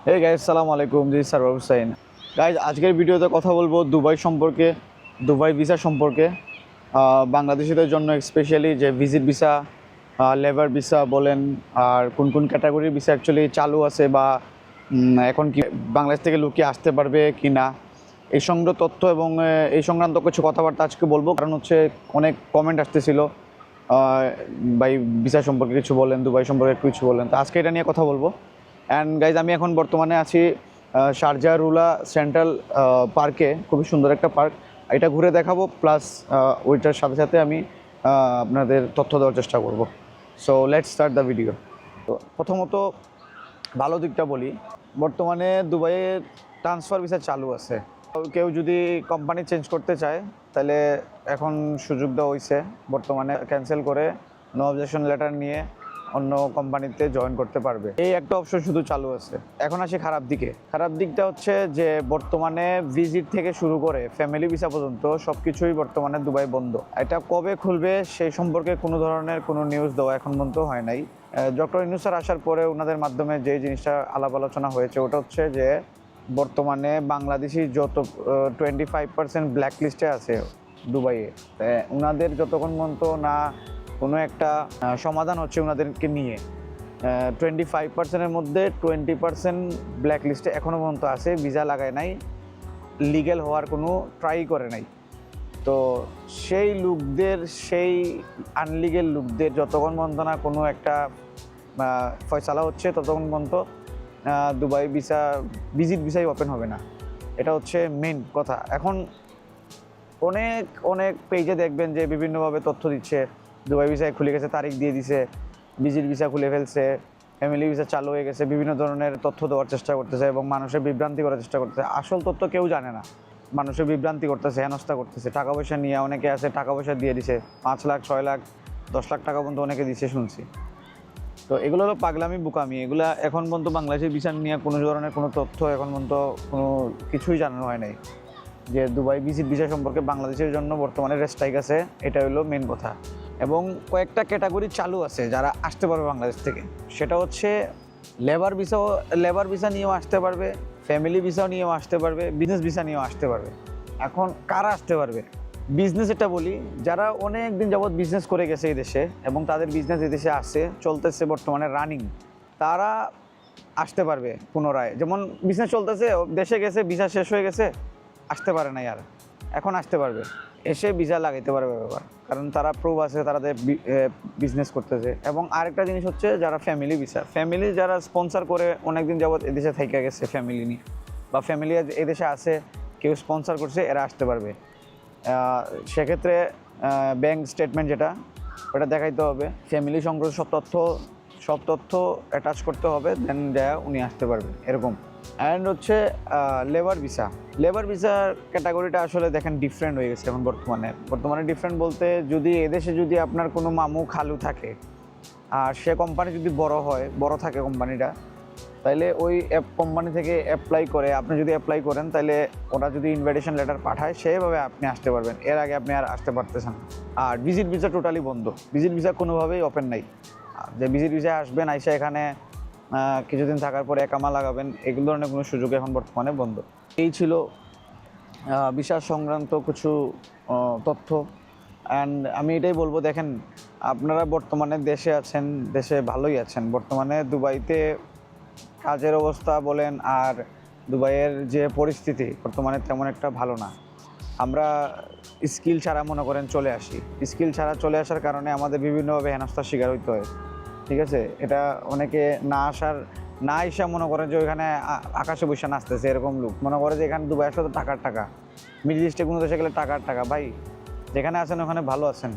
Hey guys, সালাম আলাইকুম। জি Sarwar Hussain. Guys, আজকের ভিডিওতে কথা বলবো দুবাই সম্পর্কে, দুবাই ভিসা সম্পর্কে। বাংলাদেশিদের জন্য স্পেশালি যে ভিজিট ভিসা, লেবার ভিসা বলেন, আর কোন কোন ক্যাটাগরির ভিসা অ্যাকচুয়ালি চালু আছে, বা এখন কি বাংলাদেশ থেকে লোক কি আসতে পারবে কি না, এই সংক্রান্ত তথ্য এবং এই সংক্রান্ত কিছু কথাবার্তা আজকে বলবো। কারণ হচ্ছে অনেক কমেন্ট আসতেছিল, ভাই ভিসা সম্পর্কে কিছু বলেন, দুবাই সম্পর্কে কিছু বলেন। তো আজকে এটা নিয়ে কথা বলবো। অ্যান্ড গাইজ, আমি এখন বর্তমানে আছি শারজাহ রুলা সেন্ট্রাল পার্কে। খুবই সুন্দর একটা পার্ক, এটা ঘুরে দেখাবো, প্লাস ওইটার সাথে সাথে আমি আপনাদের তথ্য দেওয়ার চেষ্টা করব। So let's start the video. তো প্রথমত ভালো দিকটা বলি, বর্তমানে দুবাইয়ের ট্রান্সফার ভিসা চালু আছে। কেউ যদি কোম্পানি চেঞ্জ করতে চায় তাহলে এখন সুযোগ দেওয়া হয়েছে, বর্তমানে ক্যান্সেল করে নো অবজেকশন লেটার নিয়ে অন্য কোম্পানিতে জয়েন করতে পারবে। এই একটা অপশন শুধু চালু আছে। এখন আসি খারাপ দিকে। খারাপ দিকটা হচ্ছে যে বর্তমানে ভিজিট থেকে শুরু করে ফ্যামিলি ভিসা পর্যন্ত সব কিছুই বর্তমানে দুবাই বন্ধ। এটা কবে খুলবে সেই সম্পর্কে কোনো ধরনের কোনো নিউজ দেওয়া এখন পর্যন্ত হয় নাই। ডক্টর ইউনূস স্যার আসার পরে ওনাদের মাধ্যমে যে জিনিসটা আলাপ আলোচনা হয়েছে ওটা হচ্ছে যে বর্তমানে বাংলাদেশি যত 25% ব্ল্যাক লিস্টে আছে দুবাইয়ে, ওনাদের যতক্ষণ পর্যন্ত না কোনো একটা সমাধান হচ্ছে ওনাদেরকে নিয়ে, 25%-এর মধ্যে 20% ব্ল্যাক লিস্টে এখনও পর্যন্ত আছে, ভিসা লাগায় নাই, লিগ্যাল হওয়ার কোনো ট্রাই করে নাই। তো সেই লোকদের, সেই আনলিগেল লোকদের যতক্ষণ পর্যন্ত না কোনো একটা ফয়সালা হচ্ছে ততক্ষণ পর্যন্ত দুবাই ভিসা, ভিজিট ভিসাই ওপেন হবে না। এটা হচ্ছে মেন কথা। এখন অনেক অনেক পেজে দেখবেন যে বিভিন্নভাবে তথ্য দিচ্ছে, দুবাই ভিসায় খুলে গেছে, তারিখ দিয়ে দিছে, ভিজিট ভিসা খুলে ফেলছে, ফ্যামিলি ভিসা চালু হয়ে গেছে, বিভিন্ন ধরনের তথ্য দেওয়ার চেষ্টা করতেছে এবং মানুষের বিভ্রান্তি করার চেষ্টা করতেছে। আসল তথ্য কেউ জানে না, মানুষের বিভ্রান্তি করতেছে, হেনস্থা করতেছে। টাকা পয়সা নিয়ে অনেকে আছে, টাকা পয়সা দিয়ে দিছে, 5 লাখ 6 লাখ 10 লাখ টাকা পর্যন্ত অনেকে দিচ্ছে শুনছি। তো এগুলো হলো পাগলামি, বোকামি। এগুলা এখন পর্যন্ত বাংলাদেশের ভিসা নিয়ে কোনো ধরনের কোনো তথ্য এখন পর্যন্ত কোনো কিছুই জানানো হয় নাই যে দুবাই ভিজিট ভিসা সম্পর্কে বাংলাদেশের জন্য বর্তমানে রেস্ট্রাইক আছে। এটা হলো মেন কথা। এবং কয়েকটা ক্যাটাগরি চালু আছে যারা আসতে পারবে বাংলাদেশ থেকে। সেটা হচ্ছে লেবার ভিসা নিয়েও আসতে পারবে, ফ্যামিলি ভিসাও নিয়েও আসতে পারবে, বিজনেস ভিসা নিয়েও আসতে পারবে। এখন কারা আসতে পারবে? বিজনেস, এটা বলি, যারা অনেক দিন যাবৎ বিজনেস করে গেছে এই দেশে এবং তাদের বিজনেস এই দেশে আসছে, চলতেছে, বর্তমানে রানিং, তারা আসতে পারবে পুনরায়। যেমন বিজনেস চলতেছে, দেশে গেছে, ভিসা শেষ হয়ে গেছে, আসতে পারে না, আর এখন আসতে পারবে, এসে ভিসা লাগাইতে পারবে ব্যাপার, কারণ তারা প্রুভ আছে, তাদের বিজনেস করতেছে। এবং আরেকটা জিনিস হচ্ছে যারা ফ্যামিলি ভিসা, ফ্যামিলি যারা স্পন্সর করে অনেকদিন যাবৎ এদেশে থেকে গেছে ফ্যামিলি নিয়ে, বা ফ্যামিলি এদেশে আছে, কেউ স্পন্সর করছে, এরা আসতে পারবে। সেক্ষেত্রে ব্যাংক স্টেটমেন্ট যেটা, ওটা দেখাইতে হবে, ফ্যামিলি সংক্রান্ত সব তথ্য অ্যাটাচ করতে হবে, দেন দেয়া উনি আসতে পারবে, এরকম। অ্যান্ড হচ্ছে লেবার ভিসার ক্যাটাগরিটা আসলে দেখেন ডিফারেন্ট হয়ে গেছে এখন বর্তমানে ডিফারেন্ট বলতে, যদি এদেশে যদি আপনার কোনো মামু খালু থাকে আর সে কোম্পানি যদি বড় থাকে কোম্পানিটা, তাইলে ওই কোম্পানি থেকে অ্যাপ্লাই করে, আপনি যদি অ্যাপ্লাই করেন তাহলে ওরা যদি ইনভাইটেশন লেটার পাঠায়, সেভাবে আপনি আসতে পারবেন। এর আগে আপনি আর আসতে পারতেছেন না। আর ভিজিট ভিসা টোটালি বন্ধ, ভিজিট ভিসা কোনোভাবেই ওপেন নাই। যে ভিজিট ভিসায় আসবেন, আইসা এখানে কিছুদিন থাকার পরে একামা লাগাবেন, এগুলো ধরনের কোনো সুযোগ এখন বর্তমানে বন্ধ। এই ছিল ভিসা সংক্রান্ত কিছু তথ্য। অ্যান্ড আমি এটাই বলবো, দেখেন, আপনারা বর্তমানে দেশে আছেন, দেশে ভালোই আছেন। বর্তমানে দুবাইতে কাজের অবস্থা বলেন আর দুবাইয়ের যে পরিস্থিতি বর্তমানে তেমন একটা ভালো না। আমরা স্কিল ছাড়া মনে করেন চলে আসি, স্কিল ছাড়া চলে আসার কারণে আমাদের বিভিন্নভাবে হেনস্থার শিকার হইতে হয়। ঠিক আছে, এটা অনেকে না এসে মনে করেন যে ওইখানে আকাশে বসে নাচতেছে, এরকম লোক মনে করে যে এখানে দুবাই আসলে তো টাকার টাকা, মিডল ইস্টে কোনো দেশে গেলে টাকার টাকা। ভাই, যেখানে আছেন ওখানে ভালো আছেন,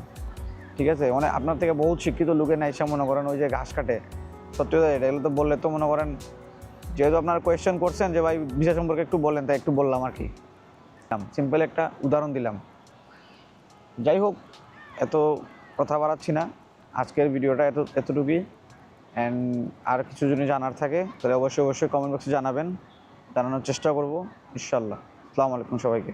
ঠিক আছে। মানে আপনার থেকে বহুত শিক্ষিত লোকে না এসে মনে করেন ওই যে ঘাস কাটে। সত্যি কথা, এটা এগুলো তো বললে তো মনে করেন, যেহেতু আপনার কোয়েশ্চেন করছেন যে ভাই ভিসা সম্পর্কে একটু বললেন, তাই একটু বললাম আর কি, সিম্পল একটা উদাহরণ দিলাম। যাই হোক, এত কথা বাড়াচ্ছি না, আজকের ভিডিওটা এতটুকুই। অ্যান্ড আর কিছু যদি জানার থাকে তাহলে অবশ্যই কমেন্ট বক্সে জানাবেন, জানানোর চেষ্টা করব ইনশাল্লাহ। আসসালামু আলাইকুম সবাইকে।